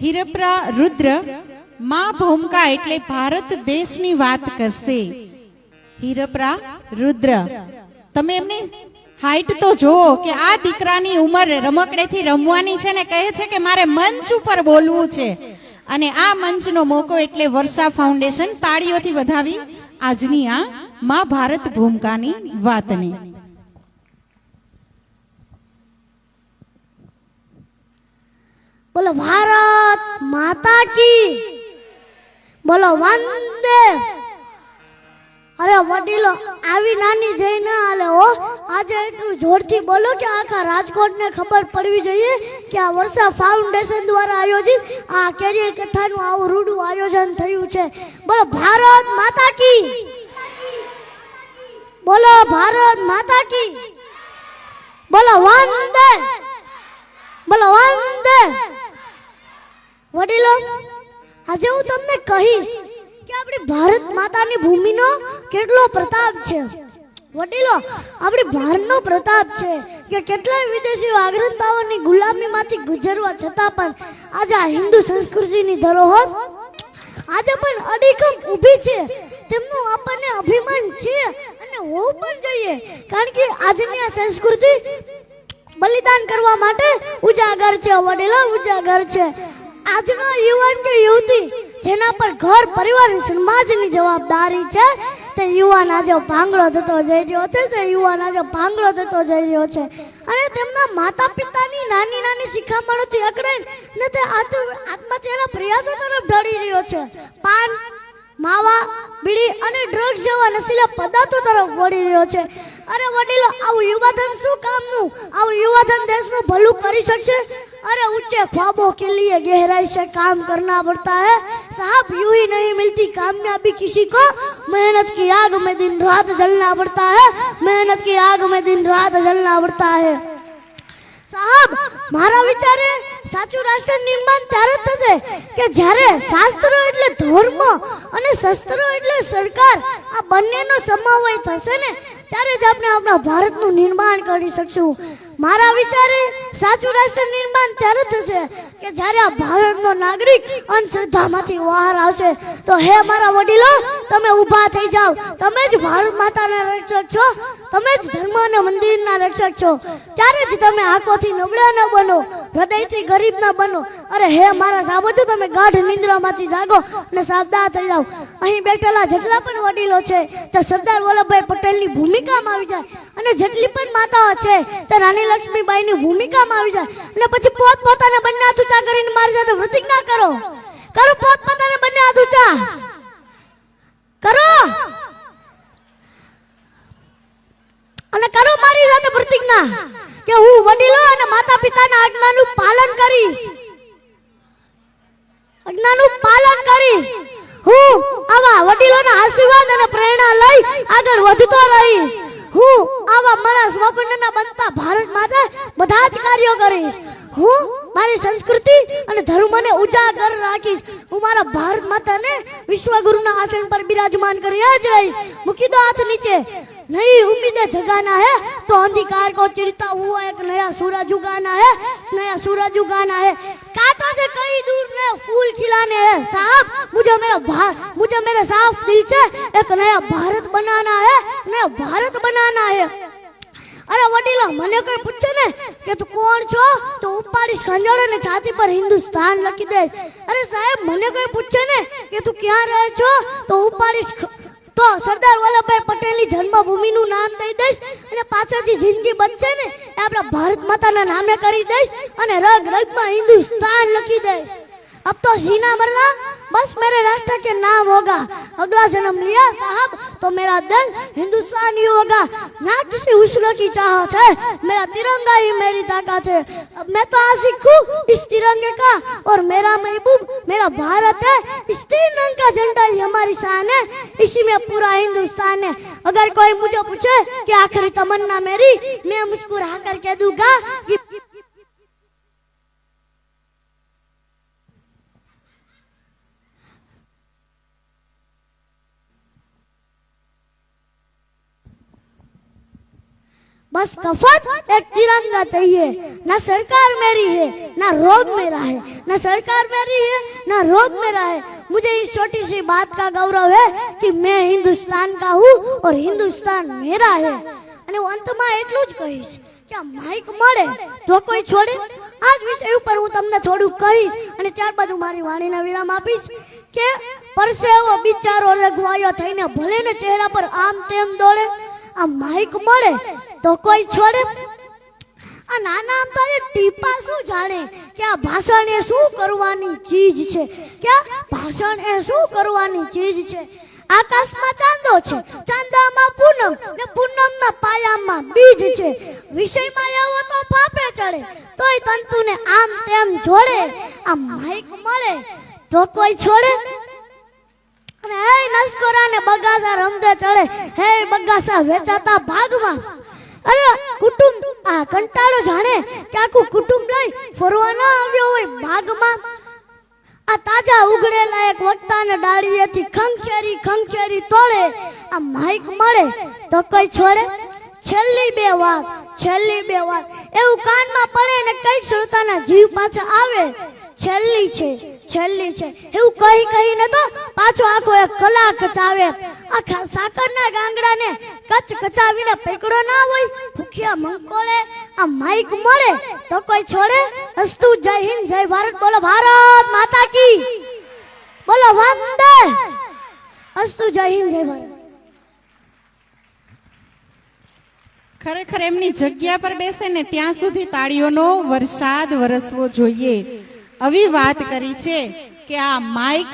હિરપ્રા રુદ્ર માં ભૂમિકા એટલે ભારત દેશની વાત કરશે. હિરપ્રા રુદ્ર, તમે એમની હાઈટ તો જુઓ કે આ દીકરાની ઉંમર રમકડેથી રમવાની છે ને કહે છે કે મારે મંચ ઉપર બોલવું છે. અને આ મંચનો મોકો એટલે વર્ષા ફાઉન્ડેશન તાળીઓથી વધાવી આજની આ માં ભારત ભૂમિકાની વાતને. બોલો ભારત માતા કી, બોલો વંદે. અરે વડીલો, આવી નાની જઈ ના હાલે હો. આજે એટલું જોરથી બોલો કે આખા રાજકોટને ખબર પડવી જોઈએ કે આ વર્ષા ફાઉન્ડેશન દ્વારા આયોજિત આ કેરીય કથાનું આવું રૂડું આયોજન થયું છે. બોલો ભારત માતા કી, બોલો ભારત માતા કી, બોલો વંદે, બોલો વંદે. વડીલો, આજે હું તમને કહીશ કે આપણી ભારત માતાની ભૂમિનો કેટલો પ્રતાપ છે. વડીલો, આપણી ભારતનો પ્રતાપ છે કે કેટલાય વિદેશી આગ્રહતાઓની ગુલામીમાંથી ગુજરવા છતાં પણ આજે આ હિન્દુ સંસ્કૃતિની ધરોહર આજે પણ અડીખમ ઊભી છે. તેમનું આપણને અભિમાન છે અને હોવું પણ જોઈએ, કારણ કે આજની આ સંસ્કૃતિ બલિદાન કરવા માટે ઉજાગર છે. વડીલો, ઉજાગર છે. આજનો યુવાન કે યુવતી જેના પર ઘર પરિવાર સમાજની જવાબદારી છે તે યુવાન આજે ભાંગડો થતો જઈ રહ્યો છે. તે યુવાન આજે ભાંગડો થતો જઈ રહ્યો છે અને તેમના માતા પિતાની નાની નાની શિખામણોથી અકળાઈને ને તે આત્મહત્યાના પ્રયાસો તરફ ઢળી રહ્યો છે. પાન, માવા, બીડી અને ડ્રગ્સ જેવા નશીલા પદાર્થો તરફ વળી રહ્યો છે. અરે વડીલો, આવું યુવાધન શું કામનું? આવું યુવાધન દેશનું ભલું કરી શકશે? अरे ऊंचे ख्वाबों के लिए गहराई से काम करना पड़ता है साहब, यूं ही नहीं मिलती कामयाबी किसी को. मेहनत की आग में दिन रात जलना पड़ता है, मेहनत की आग में दिन रात जलना पड़ता है. સાહેબ, મારા વિચારે સાચું રાષ્ટ્ર નિર્માણ ત્યારે થશે કે જ્યારે શાસ્ત્ર એટલે ધર્મ અને શસ્ત્ર એટલે સરકાર આ બંનેનો સમન્વય થશે ને ત્યારે જ આપણે આપણા ભારતનું નિર્માણ કરી શકશું. મારા વિચારે સાચું રાષ્ટ્ર નિર્માણ ત્યારે થશે કે જ્યારે આ ભારતનો નાગરિક અંધશ્રદ્ધામાંથી બહાર આવશે. તો હે મારા વડીલો, તમે ઊભા થઈ જાઓ. તમે જ ભારત માતાના રક્ષક છો, તમે જ ધર્મ અને મંદિરના રક્ષક છો. ત્યારે જ તમે આંખોથી નબળા ન બનો, હૃદયથી ગરીબ ન બનો. અરે હે મારા સાબજો, તમે ગાઢ નિંદ્રામાંથી જાગો અને સાવધાન થઈ જાઓ. અહીં બેઠેલા જેટલા પણ વડીલો છે તે સરદાર વલ્લભભાઈ પટેલની ભૂમિકામાં આવી જાય અને જેટલી પણ માતાઓ છે તે રાણી લક્ષ્મીબાઈની ભૂમિકામાં આવી જાય અને પછી પોતપોતાના બંને હાથ ઊંચા કરીને મારી સાથે પ્રતિજ્ઞા કરો. કરો પોતપોતાના બંને હાથ ઊંચા કરો અને કરો મારી સાથે પ્રતિજ્ઞા કે હું વડીલો અને માતા પિતાના આજ્ઞાનું પાલન કરીશ. આજ્ઞાનું પાલન કરીશ. હું આવા વડીલોના આશીર્વાદ અને પ્રેરણા લઈ આગળ વધતો રહીશ. હું આવા મારા સ્વપ્નના બનતા ભારત માટે બધા જ કાર્યો કરીશ. હું મારી સંસ્કૃતિ અને ધર્મને ઉજાગર રાખીશ. હું મારા ભારત માતાને વિશ્વગુરુના આસન પર બિરાજમાન કરી જ રહીશ. મૂકી દો હાથ નીચે. नहीं उम्मीदें जगाना है तो अंधकार को चिरता हुआ एक नया सूरज उगाना है, नया सूरज उगाना है. कांटों से कहीं दूर में फूल खिलाने हैं साहब. मुझे मेरे साफ दिल से एक नया भारत बनाना है, नया भारत बनाना है. अरे वडीलो, મને કોઈ પૂછે ને કે તું કોણ છો તો ઉપાડીશ ખંજોળ અને છાતી પર હિન્દુસ્તાન લખી દઈશ. અરે સાહેબ, મને કોઈ પૂછે ને કે તું ક્યાં રહે છો તો ઉપાડીશ તો સરદાર વલ્લભભાઈ પટેલની જન્મભૂમિનું નામ દઈ દઈશ અને પાછળ જે જિંદગી બચશે ને એ આપણા ભારત માતાના નામે કરી દઈશ અને રગ રગમાં હિન્દુસ્તાન લખી દઈશ. अब तो जीना मरना बस मेरे राष्ट्र के नाम होगा. अगला जन्म लिया साहब तो मेरा दिल हिंदुस्तानी होगा. ना किसी हुस्न की चाहत है, मेरा तिरंगा ही मेरी ताकत है. अब मैं तो आशिक हूँ इस तिरंगे का और मेरा महबूब मेरा भारत है. इस तीन रंग का झंडा ही हमारी शान है, इसी में पूरा हिंदुस्तान है. अगर कोई मुझे पूछे कि आखिरी तमन्ना मेरी, मैं मुस्कुरा कर कह दूंगा कि बस कफन एक तिरंगा चाहिए। ना सरकार मेरी है ना रोब मेरा है, ना सरकार मेरी है ना रोब मेरा है। मुझे इस छोटी सी बात का गौरव है कि मैं हिंदुस्तान का हूँ और हिंदुस्तान मेरा है। અને હું અંતમાં એટલું જ કહીશ કે આ માઈક મળે તો કોઈ છોડે। આ જ વિષય ઉપર હું તમને થોડું કહીશ અને ત્યારબાદ હું મારી વાણીના વિરામ આપીશ કે પરસેવો બિચારો રઘવાયો થઈને ભલે ને ચહેરા પર આમ તેમ દોડે, આ માઈક મળે તો કોઈ છોડે। આ નાના આમ તો એ ટીપા શું જાણે કે આ ભાષણ એ શું કરવાની ચીજ છે, કે આ ભાષણ એ શું કરવાની ચીજ છે। આકાશમાં ચાંદો છે, ચાંદામાં પૂનમ ને પૂનમના પાયામાં બીજ છે। વિષયમાં એવો તો પાપે ચડે તોય તંતુને આમ તેમ જોડે। આ માઈક મળે તો કોઈ છોડે। અને હે નસકોરાને બગાસા રમદે ચડે, હે બગાસા વેચાતા ભાગમાં। અરે કુટુંબ આ કંટાળો જાણે કે આખું કુટુંબ લઈ ફરવા ન આવ્યો હોય ભાગમાં। આ તાજા ઉગડેલા એક વક્તાને ડાળીએથી ખંખેરી ખંખેરી તોડે। આ માઈક મળે તો કોઈ છોડે। છેલ્લી બે વાત એવું કાનમાં પડે ને કઈ શ્રોતાના જીવ પાછા આવે। છેલ્લી છે એવું કહીને તો પાછો આખો એક કલાક ચાવે। આખા સાકરના ગાંગડાને કચ કચાવીને પકડો ના હોય ભૂખ્યા મંકોળે। આ માઈક મળે તો કોઈ છોડે। અસ્તુ જય હિન્દ જય ભારત, બોલો ભારત માતા કી, બોલો વંદે, અસ્તુ જય હિન્દ જય ભારત। ખરેખર એમની જગ્યા પર બેસે ને ત્યાં સુધી તાળીઓનો વરસાદ વરસવો જોઈએ। આવી વાત કરી છે કે આ માઈક